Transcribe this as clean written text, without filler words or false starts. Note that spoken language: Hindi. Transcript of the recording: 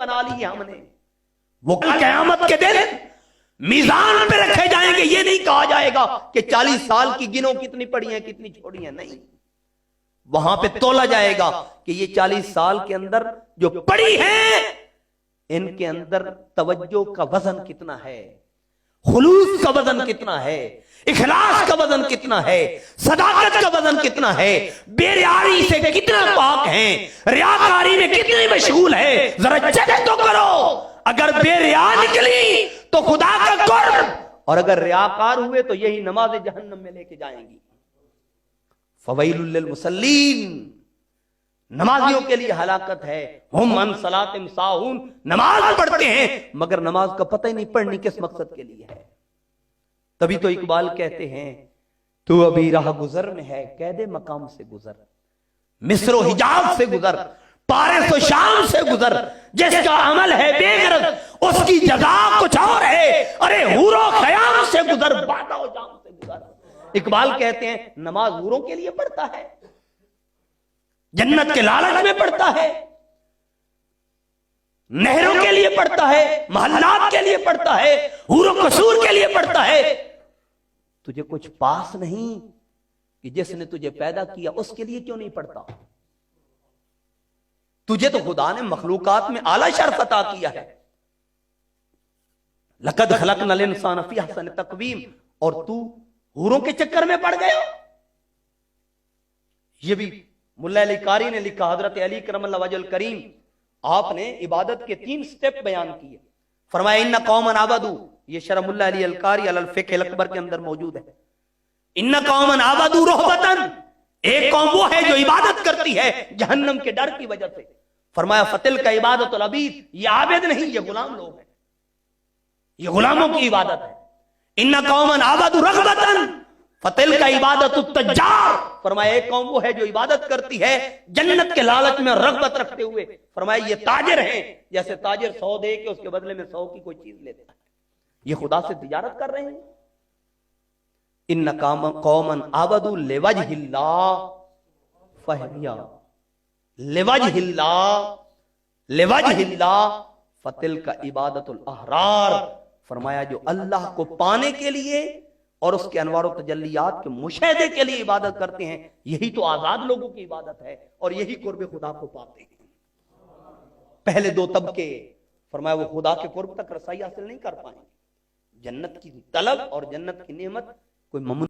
बना ली हमने। वो कल क़यामत के दिन मीजान पे रखे जाएंगे। ये नहीं कहा जाएगा कि 40 साल की गिनो कितनी पड़ी है कितनी छोड़ी है, नहीं। वहां पे तोला जाएगा कि ये 40 साल के अंदर जो पड़ी है इनके अंदर तवज्जो का वजन कितना है, खुलूस का वजन कितना है, इखलास का वजन कितना है, सदाकत का वजन कितना है, बेरियारी से कितना पाक है, रियाकारी में कितनी मशगूल है। जरा चेक तो करो। अगर बेरिया निकली तो खुदा का कुर्ब, और अगर रियाकार हुए तो यही नमाज जहन्नम में लेके जाएंगी। फवैलुल लिल मुसल्लीन, नमाजियों के लिए हलाकत है। हुम अन सलातिम साहून, नमाज पढ़ते हैं मगर नमाज का पता ही नहीं पढ़नी किस मकसद के लिए है। तभी तो इकबाल कहते हैं तू अभी राह गुजर में है, कैदे मकाम से गुजर, मिस्र हिजाज से गुजर, पारिस और शाम से गुजर। जिसका अमल है बेगरज उसकी जजा कुछ और है। अरे हूरो खयाम से गुजर, बादा और जाम से गुजर। इकबाल कहते हैं नमाज हूरों के लिए पढ़ता है, जन्नत के लालच में पढ़ता है, नहरों के लिए पढ़ता है, महल्लात के लिए पढ़ता है, हूरो कसूर के लिए पढ़ता है। तुझे कुछ पास नहीं कि जिसने तुझे पैदा किया उसके लिए क्यों नहीं पढ़ता? तुझे तो खुदा ने मखलूकात में आला शर्फ अता किया है। लक़द खलक़नल इंसान फी अहसन तक़वीम, और तू हूरों के चक्कर में पड़ गया। ये भी मुल्ला अली कारी ने लिखा, हजरत अली करमल्लाहु वजहुल करीम, आपने इबादत के 3 स्टेप बयान किए। फरमाया इन्ना कौमन आबदू, ये शरह मुल्ला अली अल कारी अल फ़िक़्ह अल अकबर के अंदर मौजूद है। इन्ना कौमन आबदू रहबतन, एक कौम वो है जो इबादत करती है जहन्नम के डर की वजह से। फरमाया फतिल का इबादतुल अबीद, ये आबिद नहीं ये गुलाम लोग हैं, ये गुलामों की इबादत है। इन्ना कौमन आबदू रग़बतन फतिल का इबादतुत तज्जार, फरमाया एक कौम वो है जो इबादत करती है जन्नत के लालच में रग़बत रखते हुए। फरमाया ये ताजिर हैं, जैसे ताजिर 100 दे के उसके बदले में 100 की कोई चीज लेता है, ये खुदा से तिजारत कर रहे हैं। इन्ना कौमन आबदू लिवजहिल्लाह फहमिया, लिवजहिल्लाह फतिल का इबादतुल अहरार। फरमाया जो अल्लाह को पाने के लिए और उसके अनवार और तजल्लियात के मुशाहदे के लिए इबादत करते हैं, यही तो आजाद लोगों की इबादत है और यही कुर्ब खुदा को पाते हैं। पहले 2 तबके, फरमाया वो खुदा के कुर्ब तक रसाई हासिल नहीं कर पाएंगे। जन्नत की तलब और जन्नत की नेमत कोई